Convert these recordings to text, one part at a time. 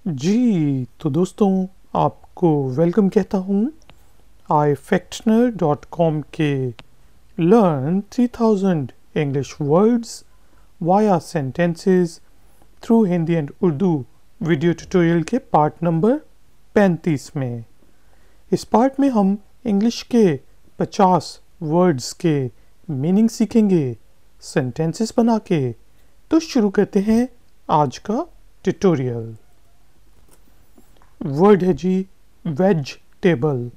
जी तो दोस्तों आपको वेलकम कहता हूँ ifactioner.com के learn 3000 English words via sentences through Hindi and Urdu video tutorial के पार्ट नंबर 35 में। इस पार्ट में हम इंग्लिश के 50 वर्ड्स के मीनिंग सीखेंगे सेंटेंसेस बना के। तो शुरू करते हैं आज का ट्यूटोरियल। वर्ड है जी वेजिटेबल।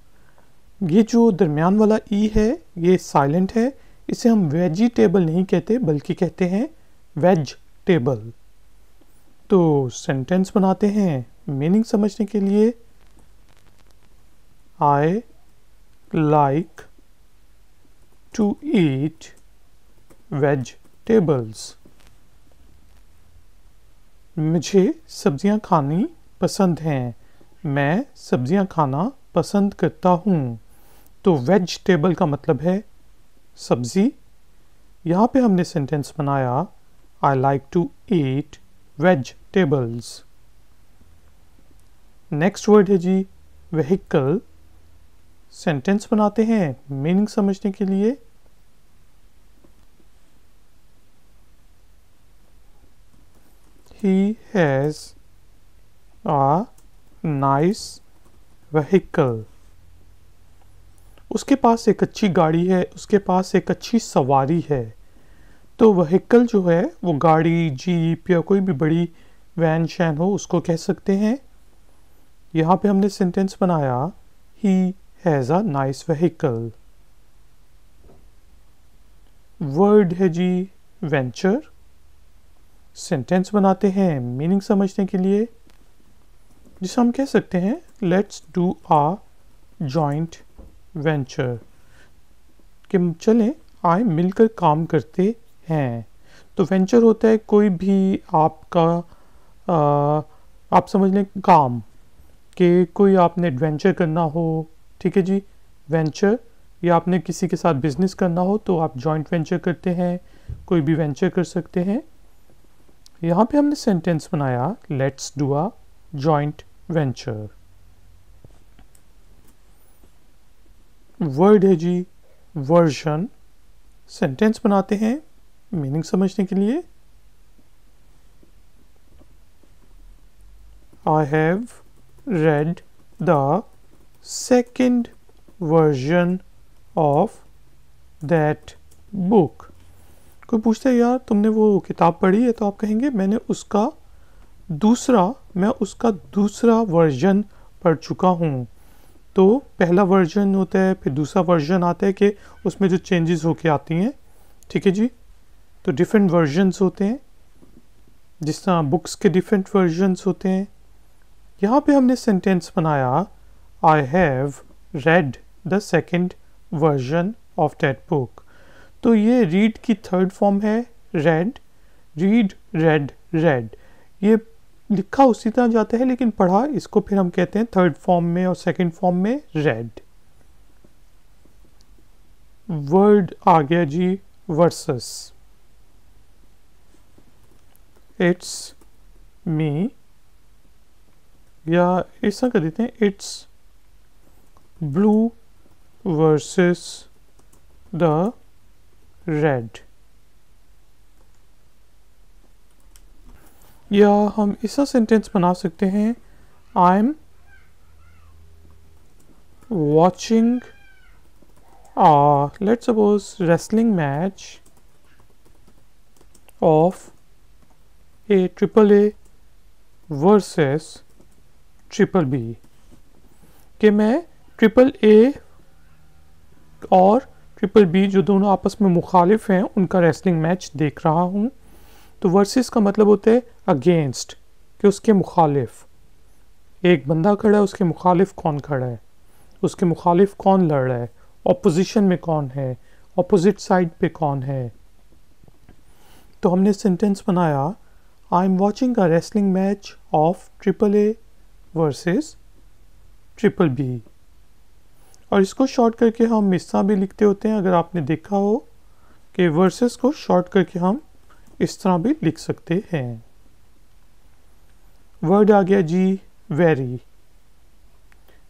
ये जो दरमियान वाला ई है ये साइलेंट है, इसे हम वेजिटेबल नहीं कहते बल्कि कहते हैं वेजिटेबल। तो सेंटेंस बनाते हैं मीनिंग समझने के लिए। I like to eat vegetables. मुझे सब्जियां खानी पसंद हैं। मैं सब्जियां खाना पसंद करता हूँ। तो वेजिटेबल का मतलब है सब्जी। यहाँ पे हमने सेंटेंस बनाया I like to eat vegetables. Next word है जी व्हीकल। सेंटेंस बनाते हैं मीनिंग समझने के लिए। He has a nice vehicle। उसके पास एक अच्छी गाड़ी है, उसके पास एक अच्छी सवारी है। तो व्हीकल जो है वो गाड़ी, जीप या कोई भी बड़ी वैन शैन हो उसको कह सकते हैं। यहाँ पे हमने सेंटेंस बनाया he has a nice vehicle. Word है जी वेंचर। सेंटेंस बनाते हैं मीनिंग समझने के लिए, जिसे हम कह सकते हैं let's do a joint venture. कि चलें आए मिलकर काम करते हैं। तो वेंचर होता है कोई भी आपका आप समझ लें काम कि कोई आपने एडवेंचर करना हो, ठीक है जी, वेंचर। या आपने किसी के साथ बिजनेस करना हो तो आप जॉइंट वेंचर करते हैं, कोई भी वेंचर कर सकते हैं। यहाँ पे हमने सेंटेंस बनाया let's do a joint venture. Word है जी वर्जन। सेंटेंस बनाते हैं मीनिंग समझने के लिए। I have read the second version of that book. कोई पूछता है यार तुमने वो किताब पढ़ी है, तो आप कहेंगे मैं उसका दूसरा वर्जन पढ़ चुका हूँ। तो पहला वर्जन होता है, फिर दूसरा वर्जन आता है कि उसमें जो चेंजेस होके आती हैं, ठीक है जी। तो डिफरेंट वर्जन्स होते हैं, जिस तरह बुक्स के डिफरेंट वर्जन्स होते हैं। यहाँ पे हमने सेंटेंस बनाया I have read the second version of that book. तो ये रीड की थर्ड फॉर्म है रेड। रीड, रेड, रेड, ये लिखा उसी तरह जाता है लेकिन पढ़ा इसको फिर हम कहते हैं थर्ड फॉर्म में और सेकंड फॉर्म में रेड। वर्ड आ गया जी वर्सेस। इट्स मी, या ऐसा कर देते हैं it's blue versus the red. या हम ऐसा सेंटेंस बना सकते हैं I am watching let's suppose wrestling match of a triple A versus triple B. कि मैं ट्रिपल ए और ट्रिपल बी जो दोनों आपस में मुखालिफ हैं उनका रेसलिंग मैच देख रहा हूँ। तो वर्सेस का मतलब होता है अगेंस्ट, कि उसके मुखालिफ एक बंदा खड़ा है, उसके मुखालिफ कौन खड़ा है, उसके मुखालिफ कौन लड़ रहा है, ऑपोजिशन में कौन है, ऑपोजिट साइड पे कौन है। तो हमने सेंटेंस बनाया I am watching a wrestling match of triple A versus triple B. और इसको शॉर्ट करके हम इस तरह भी लिखते होते हैं, अगर आपने देखा हो कि वर्सेस को शॉर्ट करके हम इस तरह भी लिख सकते हैं। वर्ड आ गया जी वेरी।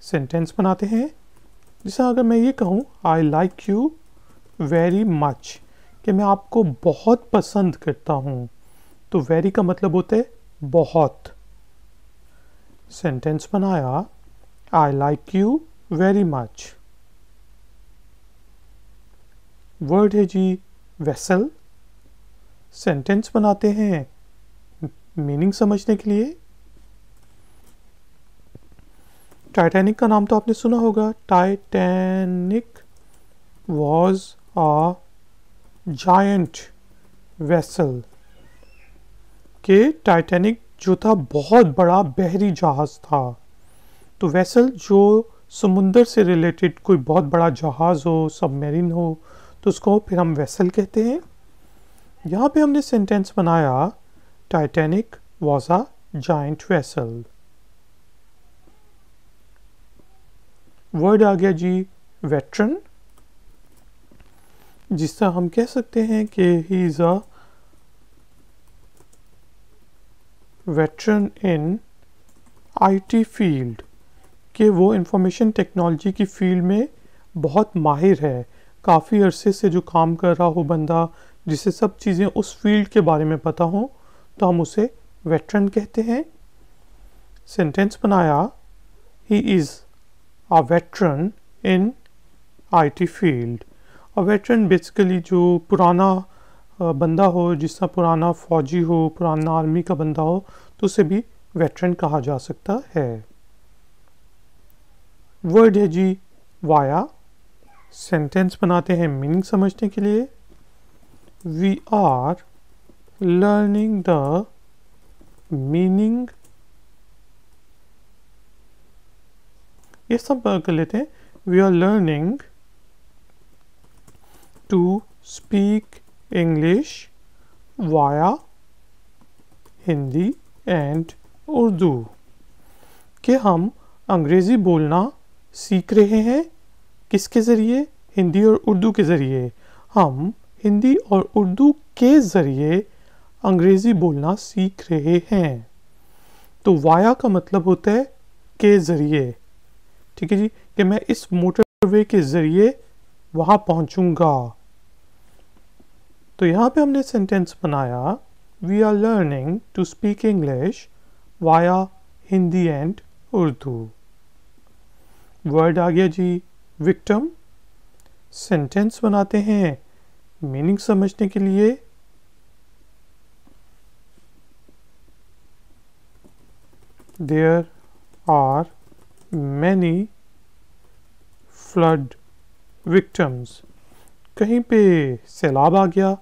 सेंटेंस बनाते हैं। जैसे अगर मैं ये कहूँ I like you very much, कि मैं आपको बहुत पसंद करता हूँ, तो वेरी का मतलब होता है बहुत। सेंटेंस बनाया I like you very much. Word है जी वेसल। सेंटेंस बनाते हैं मीनिंग समझने के लिए। टाइटैनिक का नाम तो आपने सुना होगा। Titanic was a giant vessel, के टाइटैनिक जो था बहुत बड़ा बहरी जहाज था। तो वेसल जो समुंदर से रिलेटेड कोई बहुत बड़ा जहाज हो, सबमरीन हो, तो उसको फिर हम वेसल कहते हैं। यहाँ पे हमने सेंटेंस बनाया Titanic was a giant vessel. Word आ गया जी वेटरन, जिससे हम कह सकते हैं कि he is a veteran in IT field, कि वो इंफॉर्मेशन टेक्नोलॉजी की फील्ड में बहुत माहिर है। काफ़ी अरसे से जो काम कर रहा हो बंदा, जिसे सब चीज़ें उस फील्ड के बारे में पता हो, तो हम उसे वेटरन कहते हैं। सेंटेंस बनाया ही is a veteran in IT field. और वेटरन बेसिकली जो पुराना बंदा हो, जिसका पुराना फौजी हो, पुराना आर्मी का बंदा हो, तो उसे भी वेटरन कहा जा सकता है। वर्ड है जी वाया। सेंटेंस बनाते हैं मीनिंग समझने के लिए। We are learning the meaning, ये सब कर लेते हैं। We are learning to speak English via Hindi and Urdu, कि हम अंग्रेज़ी बोलना सीख रहे हैं। किसके ज़रिए? हिंदी और उर्दू के ज़रिए। हम हिंदी और उर्दू के ज़रिए अंग्रेज़ी बोलना सीख रहे हैं। तो वाया का मतलब होता है के ज़रिए। ठीक है जी, कि मैं इस मोटरवे के ज़रिए वहाँ पहुँचूँगा। तो यहाँ पे हमने सेंटेंस बनाया we are learning to speak English via Hindi and Urdu. Word आ गया जी विक्टिम। सेंटेंस बनाते हैं मीनिंग समझने के लिए। There are many flood victims. कहीं पे सैलाब आ गया,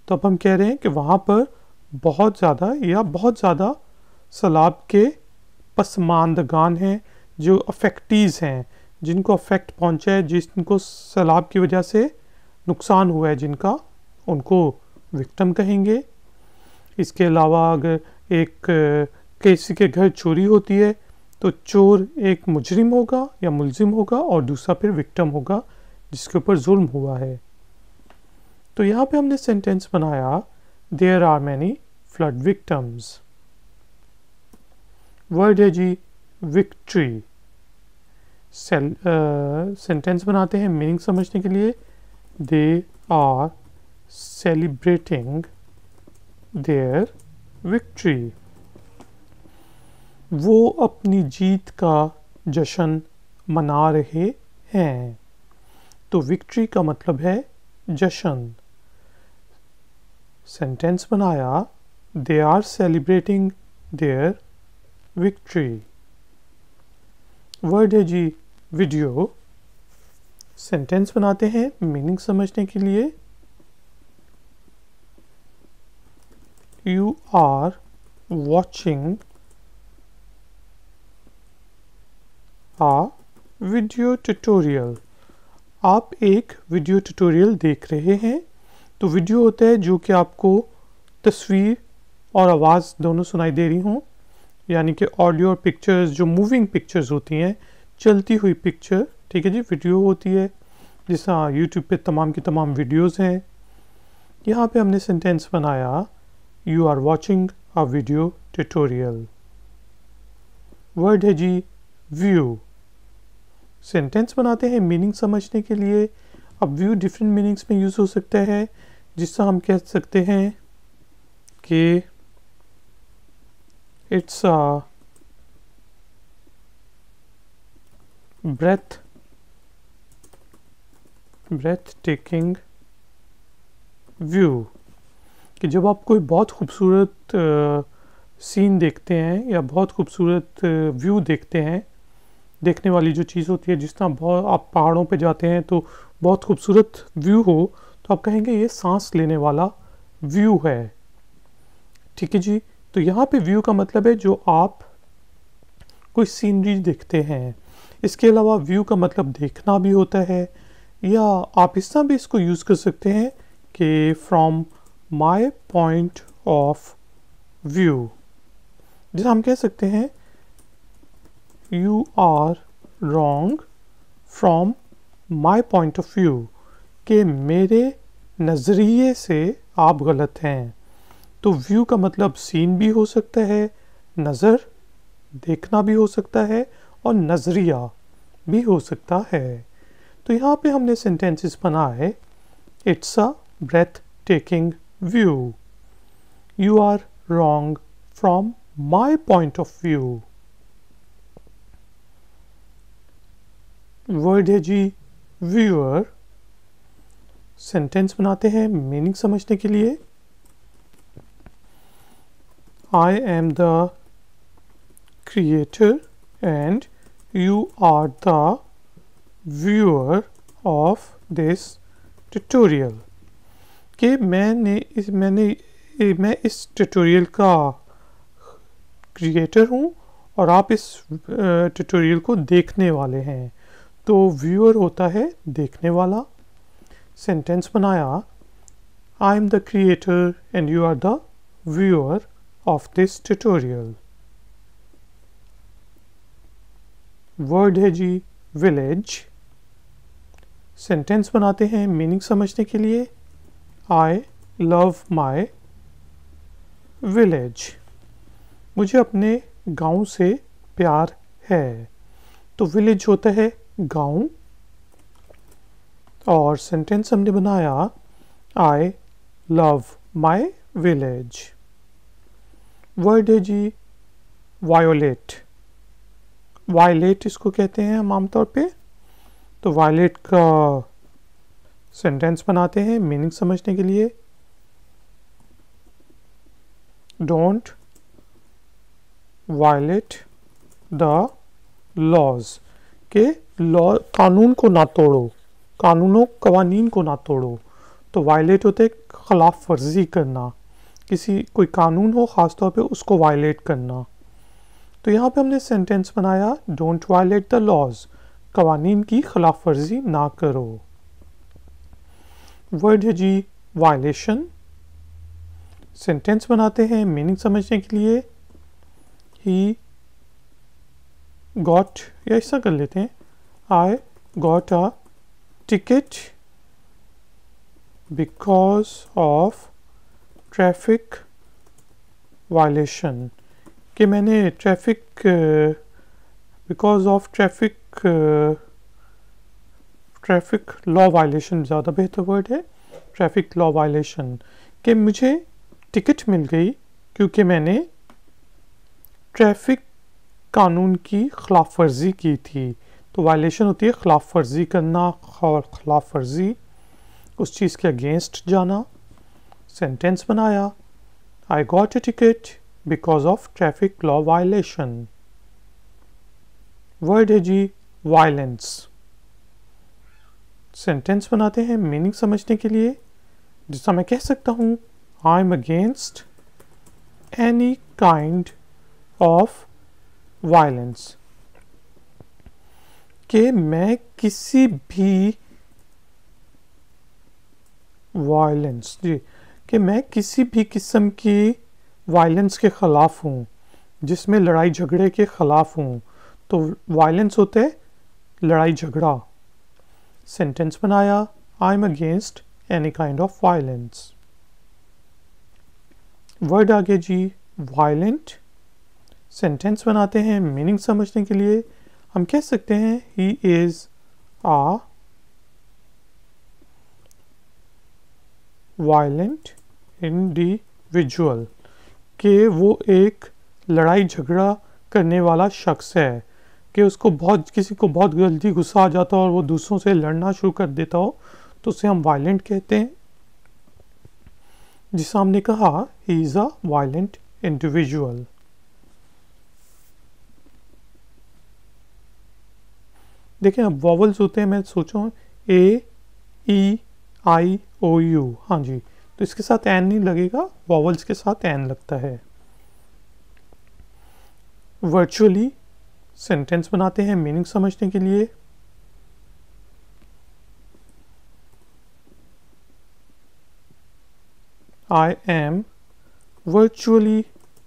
तो अब हम कह रहे हैं कि वहाँ पर बहुत ज़्यादा या बहुत ज़्यादा सैलाब के पसमानदगान हैं, जो अफेक्टीज़ हैं, जिनको अफेक्ट पहुँचा है, जिनको सैलाब की वजह से नुकसान हुआ है जिनका, उनको विक्टिम कहेंगे। इसके अलावा अगर एक किसी के घर चोरी होती है, तो चोर एक मुजरिम होगा या मुलजिम होगा, और दूसरा फिर विक्टिम होगा जिसके ऊपर जुल्म हुआ है। तो यहाँ पे हमने सेंटेंस बनाया there are many flood victims. Word है जी विक्ट्री। सेंटेंस बनाते हैं मीनिंग समझने के लिए। They are celebrating their victory. वो अपनी जीत का जश्न मना रहे हैं। तो विक्ट्री का मतलब है जश्न। सेंटेंस बनाया they are celebrating their victory. Word है जी वीडियो। सेंटेंस बनाते हैं मीनिंग समझने के लिए। You are watching a video tutorial. आप एक वीडियो ट्यूटोरियल देख रहे हैं। तो वीडियो होता है जो कि आपको तस्वीर और आवाज़ दोनों सुनाई दे रही हों, यानी कि ऑडियो और पिक्चर्स, जो मूविंग पिक्चर्स होती हैं, चलती हुई पिक्चर, ठीक है जी, वीडियो होती है। जैसा यूट्यूब पे तमाम की तमाम वीडियोस हैं। यहाँ पे हमने सेंटेंस बनाया you are watching a video tutorial. Word है जी व्यू। सेंटेंस बनाते हैं मीनिंग समझने के लिए। अब व्यू डिफरेंट मीनिंग्स में यूज़ हो सकता है, जिससे हम कह सकते हैं कि it's a breathtaking view, कि जब आप कोई बहुत खूबसूरत सीन देखते हैं या बहुत खूबसूरत व्यू देखते हैं, देखने वाली जो चीज़ होती है, जिस तरह बहुत आप पहाड़ों पे जाते हैं तो बहुत खूबसूरत व्यू हो, तो आप कहेंगे ये सांस लेने वाला व्यू है। ठीक है जी। तो यहाँ पे व्यू का मतलब है जो आप कोई सीनरी देखते हैं। इसके अलावा व्यू का मतलब देखना भी होता है, या आप इस तरह भी इसको यूज़ कर सकते हैं कि from my point of view, जिसे हम कह सकते हैं you are wrong from my point of view, कि मेरे नज़रिए से आप गलत हैं। तो व्यू का मतलब सीन भी हो सकता है, नज़र देखना भी हो सकता है, और नज़रिया भी हो सकता है। तो यहाँ पे हमने सेंटेंसेस बनाए, it's a breathtaking view, you are wrong from my point of view. Word है जी व्यूअर। सेंटेंस बनाते हैं मीनिंग समझने के लिए। I am the creator and you are the viewer of this tutorial, कि मैं इस ट्यूटोरियल का क्रिएटर हूँ और आप इस ट्यूटोरियल को देखने वाले हैं। तो व्यूअर होता है देखने वाला। सेंटेंस बनाया, I am the creator and you are the viewer of this tutorial. Word है जी विलेज। सेंटेंस बनाते हैं मीनिंग समझने के लिए। आई लव माई विलेज, मुझे अपने गांव से प्यार है। तो विलेज होता है गांव, और सेंटेंस हमने बनाया I love my village. Word है जी वायोलेट। वायलेट इसको कहते हैं हम आमतौर पे। तो वायलेट का सेंटेंस बनाते हैं मीनिंग समझने के लिए। डोंट वायलेट द लॉज, के लॉ कानून को ना तोड़ो, कवानीन को ना तोड़ो। तो वायलेट होते खिलाफ वर्जी करना, किसी कोई कानून हो ख़ास तौर पे उसको वायलेट करना। तो यहाँ पे हमने सेंटेंस बनाया डोंट वायलेट द लॉज, कवानीन की खिलाफ वर्जी ना करो। वर्ड है जी वायलेशन। सेंटेंस बनाते हैं मीनिंग समझने के लिए। ही गॉट, या ऐसा कर लेते हैं, आई got a ticket because of traffic violation, कि मैंने traffic because of traffic law violation, ज़्यादा बेहतर वर्ड है ट्रैफिक लॉ वायलेशन, कि मुझे टिकट मिल गई क्योंकि मैंने ट्रैफिक कानून की खिलाफ वर्जी की थी। तो वायलेशन होती है खिलाफ वर्जी करना, खिलाफ वर्जी उस चीज़ के अगेंस्ट जाना। सेंटेंस बनाया आई got a ticket because of traffic law violation. Word है जी वायलेंस। सेंटेंस बनाते हैं मीनिंग समझने के लिए, जिसका मैं कह सकता हूँ I am against any kind of violence, कि मैं किसी भी वायलेंस जी, कि मैं किसी भी किस्म की वायलेंस के ख़िलाफ़ हूँ, जिसमें लड़ाई झगड़े के ख़िलाफ़ हूँ। तो वायलेंस होते है लड़ाई झगड़ा। सेंटेंस बनाया I am against any kind of violence. Word आगे जी वायलेंट। सेंटेंस बनाते हैं मीनिंग समझने के लिए। हम कह सकते हैं he is a violent individual, कि वो एक लड़ाई झगड़ा करने वाला शख्स है, कि उसको किसी को बहुत जल्दी गुस्सा आ जाता हो और वो दूसरों से लड़ना शुरू कर देता हो तो उसे हम वायलेंट कहते हैं। जिसे हमने कहा ही इज़ अ वायलेंट इंडिविजुअल। देखिए अब वॉवल्स होते हैं, मैं सोचूं ए ई आई ओ यू, हाँ जी, तो इसके साथ एन नहीं लगेगा, वॉवल्स के साथ एन लगता है। वर्चुअली सेंटेंस बनाते हैं मीनिंग समझने के लिए। आई एम वर्चुअली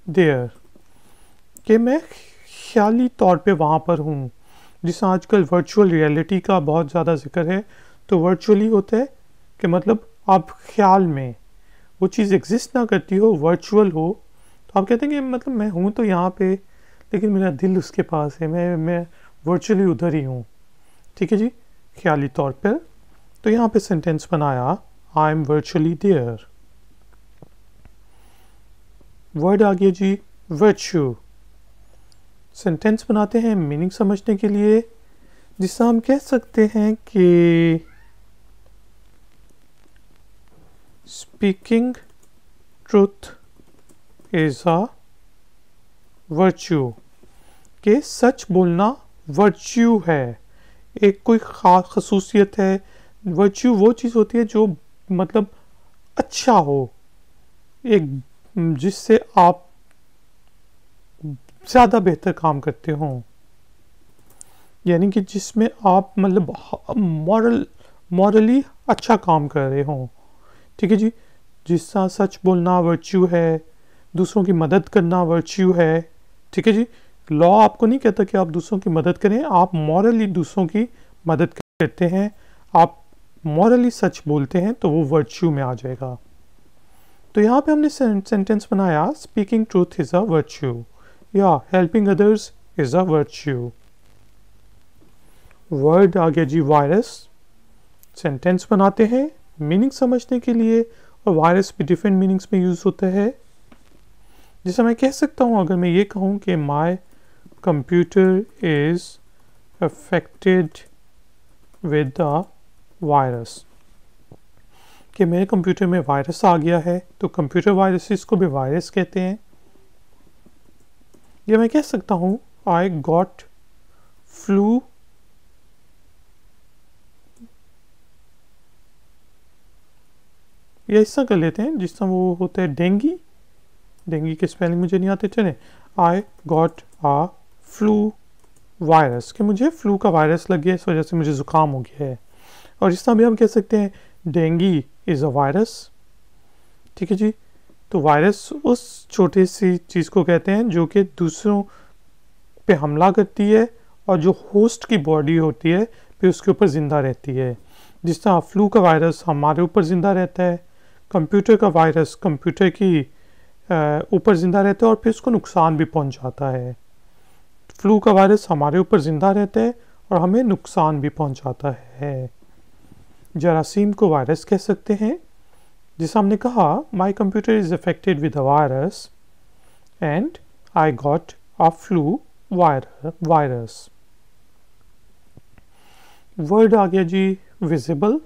देयर, कि मैं ख्याली तौर पे वहाँ पर हूँ। जिस आजकल वर्चुअल रियलिटी का बहुत ज़्यादा जिक्र है, तो वर्चुअली होता है कि मतलब आप ख्याल में वो चीज़ एग्जिस्ट ना करती हो, वर्चुअल हो, तो आप कहते हैं कि मतलब मैं हूँ तो यहाँ पे, लेकिन मेरा दिल उसके पास है, मैं वर्चुअली उधर ही हूँ। ठीक है जी, ख्याली तौर पर। तो यहाँ पे सेंटेंस बनाया I am virtually there. Word आ गया जी वर्च्यू। सेंटेंस बनाते हैं मीनिंग समझने के लिए, जिससे हम कह सकते हैं कि speaking truth is a virtue, कि सच बोलना वर्च्यू है, एक कोई ख़ास खसूसियत है। वर्च्यू वो चीज़ होती है जो मतलब अच्छा हो, एक जिससे आप ज़्यादा बेहतर काम करते हों, यानी कि जिसमें आप मतलब मॉरली अच्छा काम कर रहे हों। ठीक है जी, जिसका सच बोलना वर्च्यू है, दूसरों की मदद करना वर्च्यू है। ठीक है जी, लॉ आपको नहीं कहता कि आप दूसरों की मदद करें, आप मॉरली दूसरों की मदद करते हैं, आप मॉरली सच बोलते हैं, तो वो वर्च्यू में आ जाएगा। तो यहाँ पे हमने सेंटेंस बनाया speaking truth is a virtue, या helping others is a virtue. Word आ गया जी वायरस। सेंटेंस बनाते हैं मीनिंग समझने के लिए, और वायरस भी डिफरेंट मीनिंग्स में यूज़ होता है। जैसे मैं कह सकता हूँ, अगर मैं ये कहूँ कि माई computer is affected with the virus, कि मेरे कंप्यूटर में वायरस आ गया है, तो कंप्यूटर वायरसेस को भी वायरस कहते हैं। या मैं कह सकता हूँ आई गॉट फ्लू या इस तरह कर लेते हैं जिस तरह वो होता है डेंगी, डेंगी के स्पेलिंग मुझे नहीं आते, चले I got a flu virus, कि मुझे फ्लू का वायरस लग गया, इस वजह से मुझे ज़ुकाम हो गया है। और इस तरह भी हम कह सकते हैं डेंगी इज़ अ वायरस। ठीक है जी, तो वायरस उस छोटी सी चीज़ को कहते हैं जो कि दूसरों पे हमला करती है और जो होस्ट की बॉडी होती है फिर उसके ऊपर ज़िंदा रहती है। जिस तरह फ्लू का वायरस हमारे ऊपर ज़िंदा रहता है, कंप्यूटर का वायरस कंप्यूटर की ऊपर ज़िंदा रहता है और फिर उसको नुकसान भी पहुंचाता है। फ्लू का वायरस हमारे ऊपर ज़िंदा रहता है और हमें नुकसान भी पहुंचाता है। जरासीम को वायरस कह सकते हैं। जिसे हमने कहा my computer is affected with a virus and I got a flu virus. Word आ गया जी विजिबल।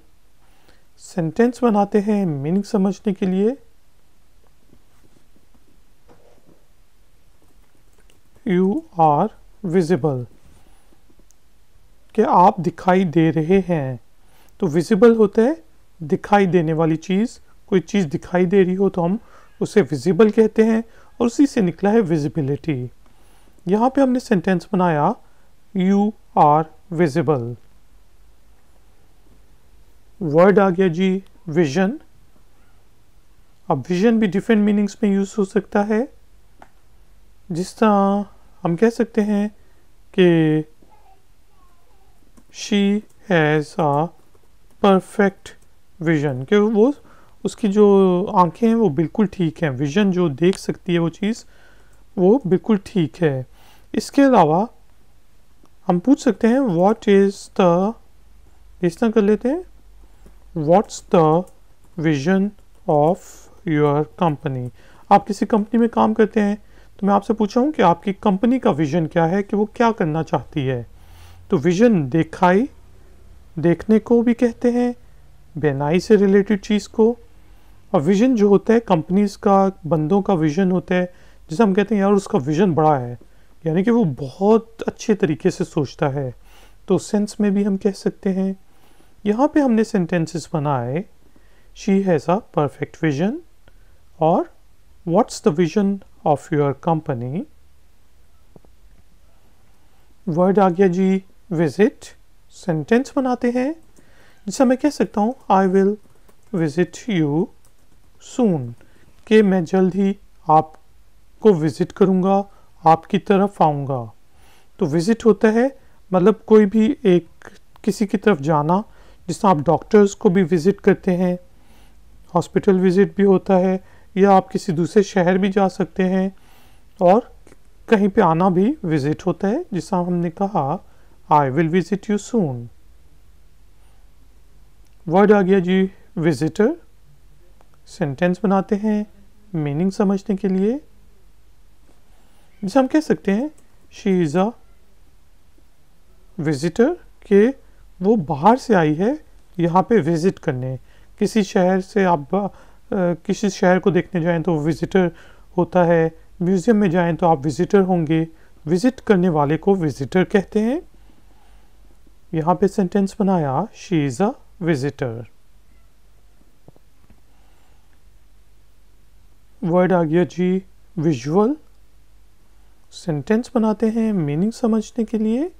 सेंटेंस बनाते हैं मीनिंग समझने के लिए। यू आर विजिबल, कि आप दिखाई दे रहे हैं। तो विजिबल होता है दिखाई देने वाली चीज़, कोई चीज़ दिखाई दे रही हो तो हम उसे विजिबल कहते हैं, और उसी से निकला है विजिबिलिटी। यहाँ पे हमने सेंटेंस बनाया यू आर विजिबल। वर्ड आ गया जी विजन। अब विजन भी डिफरेंट मीनिंग्स में यूज़ हो सकता है। जिस तरह हम कह सकते हैं कि she has a perfect vision, कि वो उसकी जो आंखें हैं वो बिल्कुल ठीक हैं, विजन जो देख सकती है वो चीज़ वो बिल्कुल ठीक है। इसके अलावा हम पूछ सकते हैं व्हाट इज़ द, इस तरह कर लेते हैं, what's the vision of your company. आप किसी कंपनी में काम करते हैं तो मैं आपसे पूछा हूँ कि आपकी कंपनी का विजन क्या है, कि वो क्या करना चाहती है। तो विजन दिखाई, देखने को भी कहते हैं, बनाई से रिलेटेड चीज़ को। और विजन जो होता है कंपनीज का, बंदों का विजन होता है, जिसे हम कहते हैं यार उसका विजन बड़ा है, यानी कि वो बहुत अच्छे तरीके से सोचता है। तो सेंस में भी हम कह सकते हैं। यहाँ पे हमने सेंटेंसेस बनाए, she has a perfect vision और what's the vision of your company. Word आ गया जी विजिट। सेंटेंस बनाते हैं जिसे मैं कह सकता हूँ आई विल विजिट यू सून, कि मैं जल्द ही आपको विजिट करूँगा, आपकी तरफ आऊँगा। तो विजिट होता है मतलब कोई भी एक किसी की तरफ जाना, जिससे आप डॉक्टर्स को भी विजिट करते हैं, हॉस्पिटल विजिट भी होता है, या आप किसी दूसरे शहर भी जा सकते हैं, और कहीं पे आना भी विजिट होता है, जिससे हमने कहा I will visit you soon. Word आ गया जी विजिटर। सेंटेंस बनाते हैं मीनिंग समझने के लिए, जिसे हम कह सकते हैं शी इज़ अ विजिटर, के वो बाहर से आई है यहाँ पे विजिट करने। किसी शहर से आप किसी शहर को देखने जाएं तो विजिटर होता है, म्यूज़ियम में जाएं तो आप विजिटर होंगे, विजिट करने वाले को विजिटर कहते हैं। यहाँ पे सेंटेंस बनाया she is a visitor. Word आ गया जी विजुअल। सेंटेंस बनाते हैं मीनिंग समझने के लिए।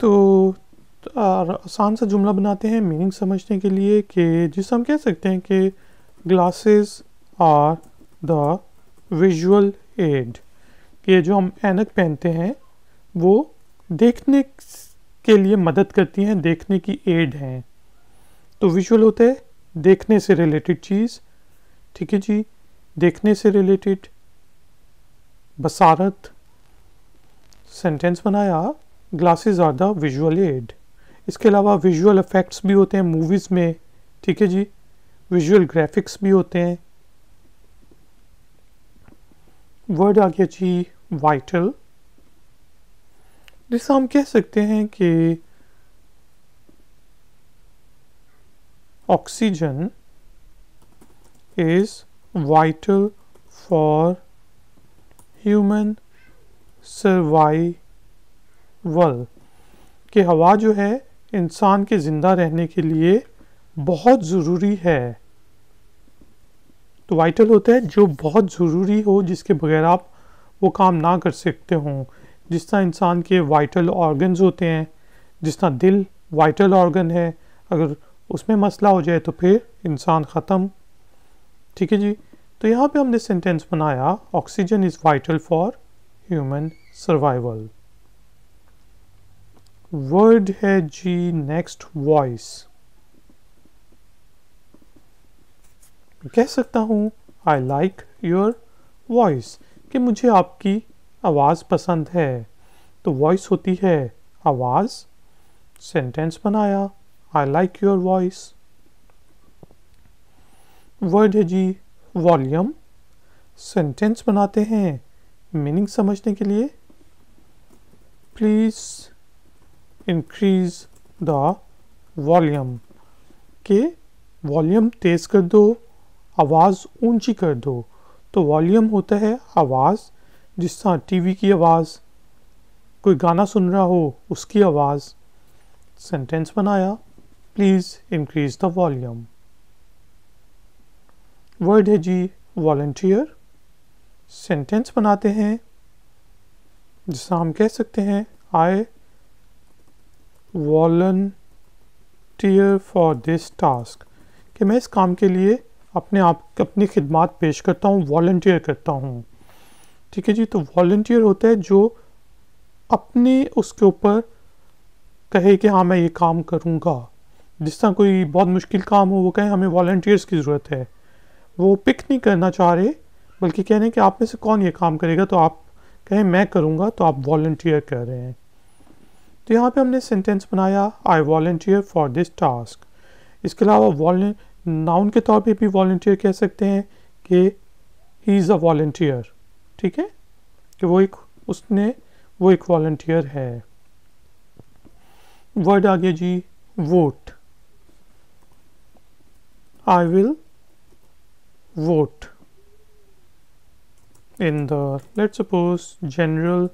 तो आसान सा जुमला बनाते हैं मीनिंग समझने के लिए, कि जिसे हम कह सकते हैं कि glasses are the visual aid, कि जो हम ऐनक पहनते हैं वो देखने के लिए मदद करती हैं, देखने की एड हैं। तो विजुअल होता है देखने से रिलेटेड चीज़, ठीक है जी, देखने से रिलेटेड बसारत। सेंटेंस बनाया glasses are the visual aid. इसके अलावा विजुअल इफेक्ट्स भी होते हैं मूवीज़ में, ठीक है जी, विजुअल ग्राफिक्स भी होते हैं। वर्ड आ गया जी वाइटल, जिसे हम कह सकते हैं कि oxygen is vital for human survival, कि हवा जो है इंसान के ज़िंदा रहने के लिए बहुत ज़रूरी है। तो वाइटल होता है जो बहुत ज़रूरी हो, जिसके बगैर आप वो काम ना कर सकते हों। जिस तरह इंसान के वाइटल ऑर्गन्स होते हैं, जिस तरह दिल वाइटल ऑर्गन है, अगर उसमें मसला हो जाए तो फिर इंसान ख़त्म, ठीक है जी। तो यहाँ पे हमने सेंटेंस बनाया oxygen is vital for human survival. Word है जी नेक्स्ट वॉइस। कह सकता हूँ आई लाइक योर वॉइस, कि मुझे आपकी आवाज़ पसंद है। तो वॉइस होती है आवाज़। सेंटेंस बनाया I like your voice. Word है जी वॉल्यूम। सेंटेंस बनाते हैं मीनिंग समझने के लिए। प्लीज़ इंक्रीज द वॉल्यूम, के वॉल्यूम तेज़ कर दो, आवाज़ ऊंची कर दो। तो वॉल्यूम होता है आवाज़, जिस तरह टीवी की आवाज़, कोई गाना सुन रहा हो उसकी आवाज़। सेंटेंस बनाया please increase the volume. Word है जी वॉलंटियर। सेंटेंस बनाते हैं जिससे हम कह सकते हैं आई वॉलंटियर फॉर दिस टास्क, कि मैं इस काम के लिए अपनी खिदमात पेश करता हूँ, वॉलंटियर करता हूँ, ठीक है जी। तो वॉलंटियर होता है जो अपने उसके ऊपर कहे कि हाँ मैं ये काम करूँगा। जिस तरह कोई बहुत मुश्किल काम हो, वो कहे हमें वॉलंटियर्स की ज़रूरत है, वो पिक नहीं करना चाह रहे, बल्कि कह रहे हैं कि आप में से कौन ये काम करेगा, तो आप कहें मैं करूँगा, तो आप वॉलंटियर कर रहे हैं। तो यहाँ पे हमने सेंटेंस बनाया आई वॉलंटियर फॉर दिस टास्क। इसके अलावा नाउन के तौर पे भी वॉलंटियर कह सकते हैं कि ही इज़ अ वॉलंटियर, ठीक है, कि वो एक वॉलंटियर है। वर्ड आ गया जी vote. I will vote in the let's suppose general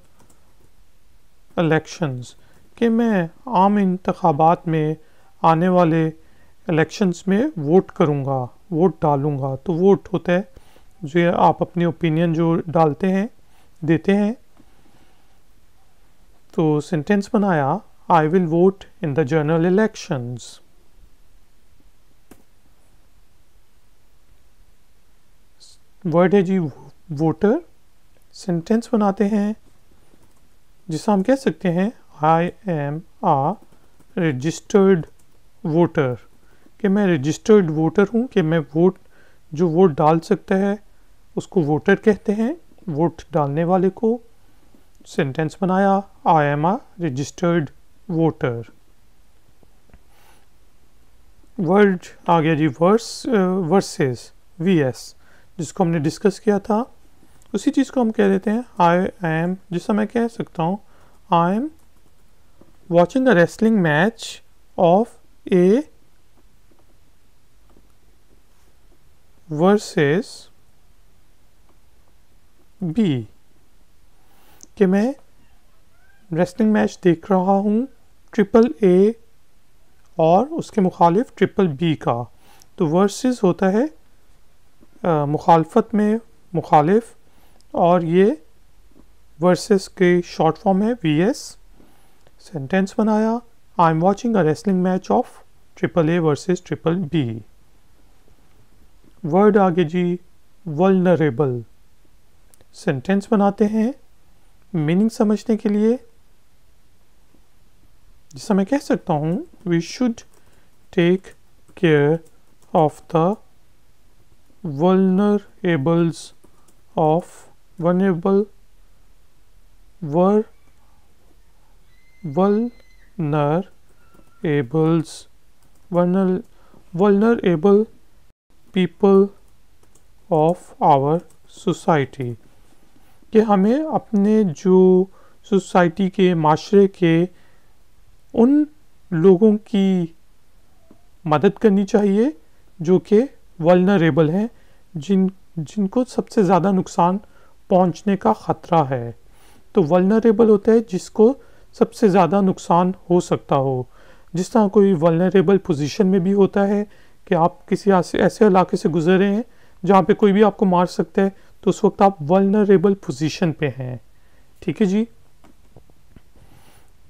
elections, कि मैं आम इंतखाबात में आने वाले इलेक्शंस में वोट करूँगा, वोट डालूँगा। तो वोट होता है जो आप अपनी ओपिनियन जो डालते हैं, देते हैं। तो सेंटेंस बनाया I will vote in the general elections. Word है जी वोटर। सेंटेंस बनाते हैं जिसे हम कह सकते हैं I am a registered voter, कि मैं रजिस्टर्ड वोटर हूँ, कि मैं जो वोट डाल सकता है उसको वोटर कहते हैं, वोट डालने वाले को। सेंटेंस बनाया I am a registered voter. Word आ गया जी वर्सेस वीएस, जिसको हमने डिस्कस किया था। उसी चीज़ को हम कह देते हैं आई एम, जिससे मैं कह सकता हूँ I am watching a wrestling match of A versus B, कि मैं रेसलिंग मैच देख रहा हूँ ट्रिपल ए और उसके मुखालिफ ट्रिपल बी का। तो वर्सेस होता है मुखालफत में मुखालिफ, और ये वर्सेस के शॉर्ट फॉर्म है वीएस। सेंटेंस बनाया I am watching a wrestling match of triple A versus triple B. Word आगे जी वल्नरेबल। सेंटेंस बनाते हैं मीनिंग समझने के लिए, जिससे मैं कह सकता हूँ we should take care of the vulnerables of vulnerable vulnerable people of our society, कि हमें अपने जो सोसाइटी के माशरे के उन लोगों की मदद करनी चाहिए जो कि वल्नरेबल हैं, जिनको सबसे ज़्यादा नुकसान पहुंचने का ख़तरा है। तो वल्नरेबल होता है जिसको सबसे ज़्यादा नुकसान हो सकता हो। जिस तरह कोई वल्नरेबल पोजीशन में भी होता है कि आप किसी ऐसे इलाके से गुजर रहे हैं जहाँ पे कोई भी आपको मार सकता है, तो उस वक्त आप वल्नरेबल पोजीशन पे हैं, ठीक है जी।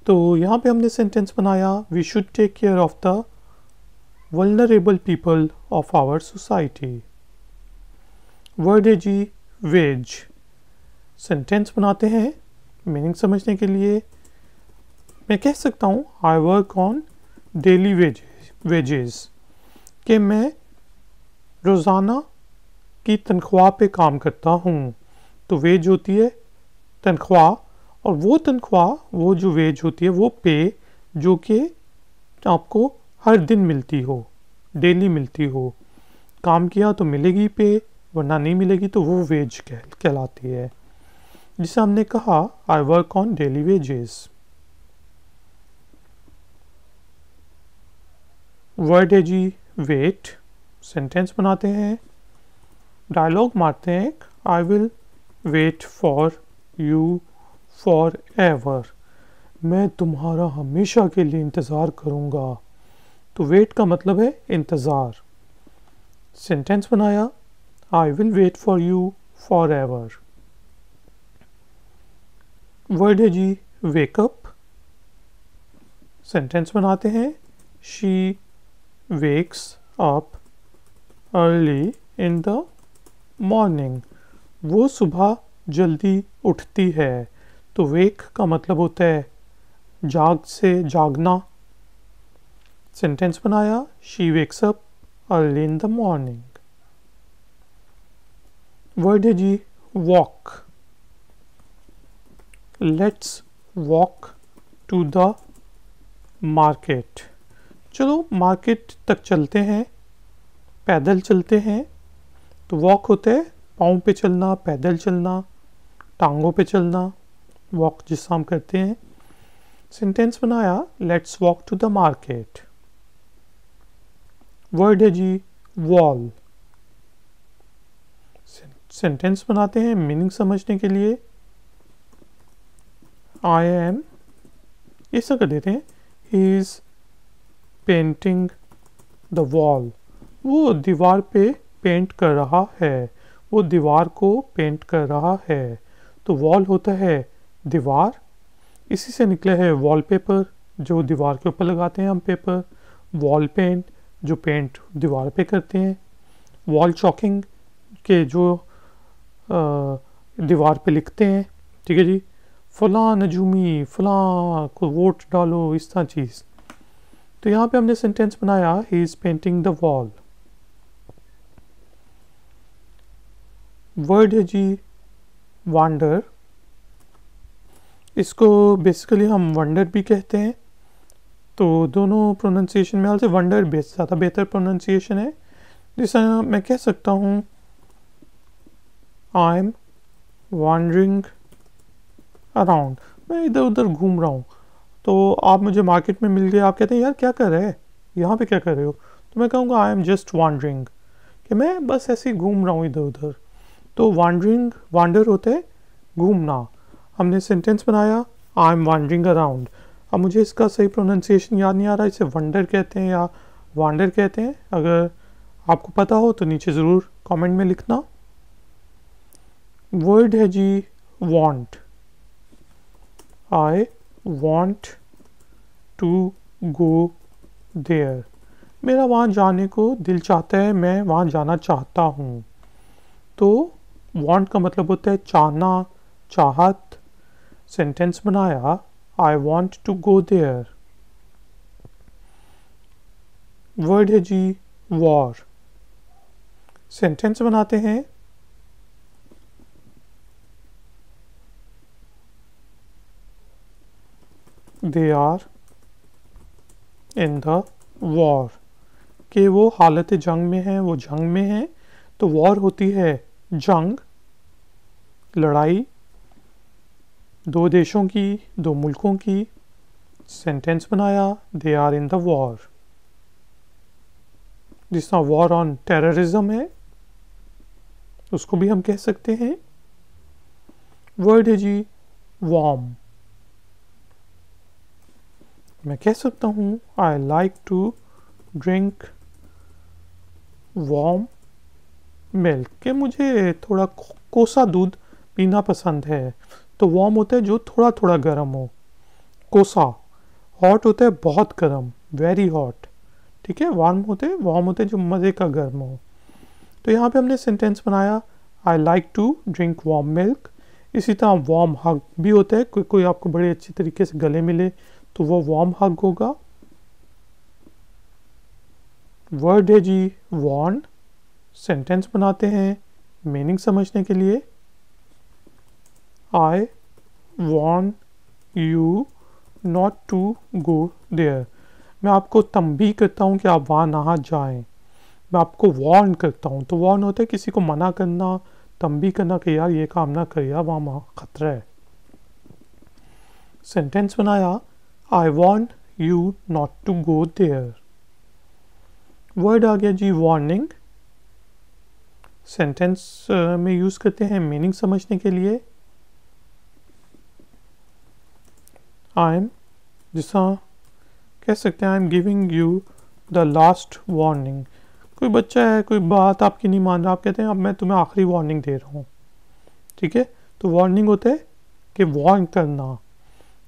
तो यहाँ पे हमने सेंटेंस बनाया we should take care of the vulnerable people of our society। Word है जी वेज। सेंटेंस बनाते हैं मीनिंग समझने के लिए। मैं कह सकता हूँ आई वर्क ऑन डेली वेजेस, कि मैं रोज़ाना की तनख्वाह पे काम करता हूँ। तो वेज होती है तनख्वाह, और वो तनख्वाह, वो जो वेज होती है वो पे, जो कि आपको हर दिन मिलती हो, डेली मिलती हो। काम किया तो मिलेगी पे, वरना नहीं मिलेगी तो वो वेज कहलाती है, जिसे हमने कहा I work on daily wages. Word है जी वेट। सेंटेंस बनाते हैं, डायलॉग मारते हैं I will wait for you forever, मैं तुम्हारा हमेशा के लिए इंतज़ार करूँगा। तो वेट का मतलब है इंतज़ार। सेंटेंस बनाया I will wait for you forever. Word है जी वेकअप। सेंटेंस बनाते हैं she wakes up early in the morning, वो सुबह जल्दी उठती है। तो वेक का मतलब होता है जाग से जागना। सेंटेंस बनाया she wakes up early in the morning. Word है जी walk. Let's walk to the market. चलो मार्केट तक चलते हैं, पैदल चलते हैं। तो वॉक होता है पाँव पे चलना, पैदल चलना, टांगों पे चलना, वॉक जिससे हम करते हैं। सेंटेंस बनाया let's walk to the market. Word है जी वॉल। सेंटेंस बनाते हैं मीनिंग समझने के लिए। आई एम, ऐसा कर देते हैं, he is painting the wall. वो दीवार पे पेंट कर रहा है, वो दीवार को पेंट कर रहा है। तो वॉल होता है दीवार, इसी से निकला है वॉलपेपर, जो दीवार के ऊपर लगाते हैं हम पेपर। वॉल पेंट, जो पेंट दीवार पे करते हैं। वॉल चॉकिंग के जो दीवार पे लिखते हैं, ठीक है जी, फलां नजूमी, फलां को वोट डालो, इस तरह चीज़। तो यहाँ पे हमने सेंटेंस बनाया he is painting the wall. Word है जी वांडर। इसको बेसिकली हम वंडर भी कहते हैं। तो दोनों प्रोनाउंसिएशन में से वंडर ज़्यादा बेहतर प्रोनाउंसिएशन है। जिसे मैं कह सकता हूँ आई एम वॉन्डरिंग अराउंड, मैं इधर उधर घूम रहा हूँ। तो आप मुझे मार्केट में मिल गए, आप कहते हैं यार क्या कर रहे हैं, यहाँ पे क्या कर रहे हो, तो मैं कहूँगा आई एम जस्ट वॉन्डरिंग, कि मैं बस ऐसे ही घूम रहा हूँ इधर उधर। तो वॉन्डरिंग, वांडर होते हैं घूमना। हमने सेंटेंस बनाया आई एम वॉन्डरिंग अराउंड। अब मुझे इसका सही प्रोनाउंसिएशन याद नहीं आ रहा, इसे वंडर कहते हैं या वांडर कहते हैं। अगर आपको पता हो तो नीचे ज़रूर कमेंट में लिखना। वर्ड है जी want. I want to go there, मेरा वहाँ जाने को दिल चाहता है, मैं वहाँ जाना चाहता हूँ। तो वांट का मतलब होता है चाहना, चाहत। सेंटेंस बनाया I want to go there. Word है जी वॉर। सेंटेंस बनाते हैं they are in the war, कि वो हालत जंग में है, वो जंग में है। तो वॉर होती है जंग, लड़ाई, दो देशों की, दो मुल्कों की। सेंटेंस बनाया they are in the war. जिस तरह वॉर ऑन टेररिज्म है, उसको भी हम कह सकते हैं। वर्ड है जी वार्म। मैं कह सकता हूँ I like to drink warm milk, कि मुझे थोड़ा कोसा दूध पीना पसंद है। तो वार्म होता है जो थोड़ा थोड़ा गर्म हो, कोसा। हॉट होता है बहुत गर्म, वेरी हॉट, ठीक है। वार्म होते हैं जो मज़े का गर्म हो। तो यहाँ पे हमने सेंटेंस बनाया I like to drink warm milk. इसी तरह वार्म हग भी होता है, कोई आपको बड़े अच्छी तरीके से गले मिले तो वो वार्म हग होगा। वर्ड है जी वॉर्न। सेंटेंस बनाते हैं मीनिंग समझने के लिए। I warn you not to go there, मैं आपको तंबीह करता हूँ कि आप वहाँ ना जाएं। मैं आपको वार्न करता हूँ। तो वार्न होता है किसी को मना करना, तंबीह करना कि यार ये काम ना कर, यार वहाँ खतरा है। सेंटेंस बनाया I warn you not to go there. Word आ गया जी वार्निंग। सेंटेंस में यूज़ करते हैं मीनिंग समझने के लिए। आई एम, जिसा कह सकते हैं I am giving you the last warning. कोई बच्चा है, कोई बात आपकी नहीं मान रहा, आप कहते हैं अब मैं तुम्हें आखिरी वार्निंग दे रहा हूँ, ठीक है। तो वार्निंग होता है कि वार्न करना।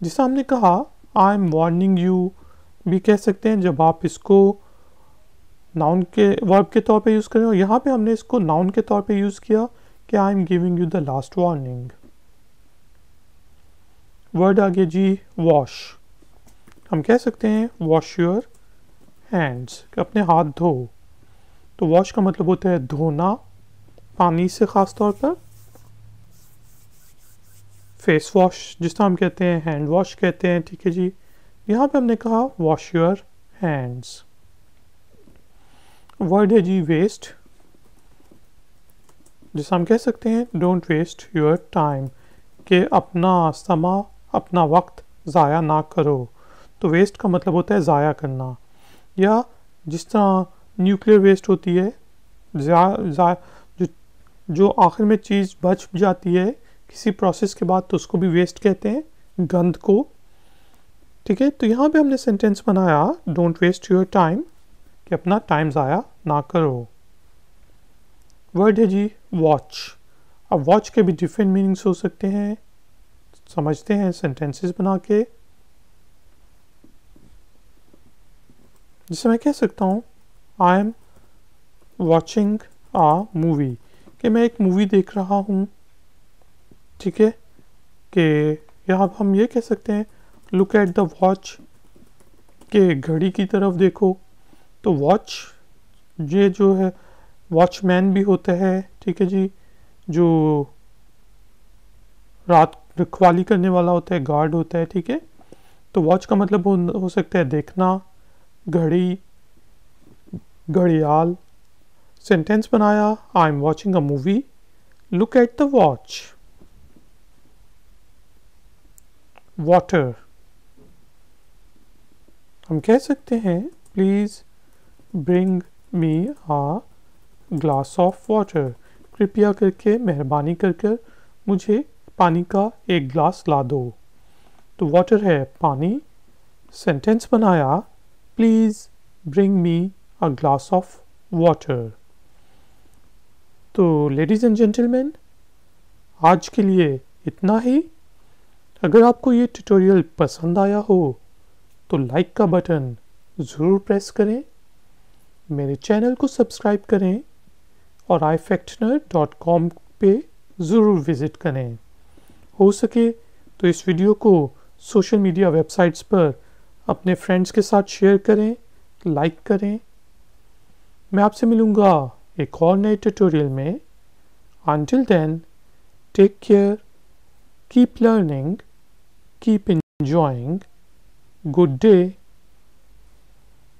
जिसा हमने कहा आई एम वार्निंग यू भी कह सकते हैं जब आप इसको नाउन के वर्ब के तौर पे यूज़ करें। और यहाँ पे हमने इसको नाउन के तौर पे यूज़ किया कि I am giving you the last warning. Word आ गया जी वॉश। हम कह सकते हैं वॉश योर हैंड्स, कि अपने हाथ धो। तो वॉश का मतलब होता है धोना, पानी से ख़ास तौर पर, फेस वॉश जिस तरह हम कहते हैं, हैंड वॉश कहते हैं, ठीक है जी। यहाँ पे हमने कहा वॉश योर हैंड्स। वर्ड है जी वेस्ट, जिसे हम कह सकते हैं डोंट वेस्ट योर टाइम, कि अपना समय, अपना वक्त ज़ाया ना करो। तो वेस्ट का मतलब होता है ज़ाया करना, या जिस तरह न्यूक्लियर वेस्ट होती है, जो आखिर में चीज़ बच जाती है किसी प्रोसेस के बाद, तो उसको भी वेस्ट कहते हैं, गंद को, ठीक है। तो यहाँ पे हमने सेंटेंस बनाया डोंट वेस्ट योर टाइम, कि अपना टाइम ज़ाया ना करो। वर्ड है जी वॉच। अब वॉच के भी डिफरेंट मीनिंग्स हो सकते हैं, समझते हैं सेंटेंसेस बना के। जिसे मैं कह सकता हूँ I am watching a movie, कि मैं एक मूवी देख रहा हूँ, ठीक है। कि यहाँ हम ये कह सकते हैं लुक एट द वॉच, के घड़ी की तरफ देखो। तो वॉच ये जो है वॉचमैन भी होता है, ठीक है जी, जो रात रखवाली करने वाला होता है, गार्ड होता है, ठीक है। तो वॉच का मतलब हो सकता है देखना, घड़ी, घड़ियाल। सेंटेंस बनाया I am watching a movie, look at the watch. Water, हम कह सकते हैं please bring me a glass of water, कृपया करके, मेहरबानी कर मुझे पानी का एक ग्लास ला दो। तो वाटर है पानी। सेंटेंस बनाया please bring me a glass of water. तो लेडीज़ एंड जेंटलमैन, आज के लिए इतना ही। अगर आपको ये ट्यूटोरियल पसंद आया हो तो लाइक का बटन ज़रूर प्रेस करें, मेरे चैनल को सब्सक्राइब करें और ifactner.com पे ज़रूर विज़िट करें। हो सके तो इस वीडियो को सोशल मीडिया वेबसाइट्स पर अपने फ्रेंड्स के साथ शेयर करें, लाइक करें। मैं आपसे मिलूँगा एक और नए ट्यूटोरियल में। Until then, take care, keep learning, keep enjoying. Good day.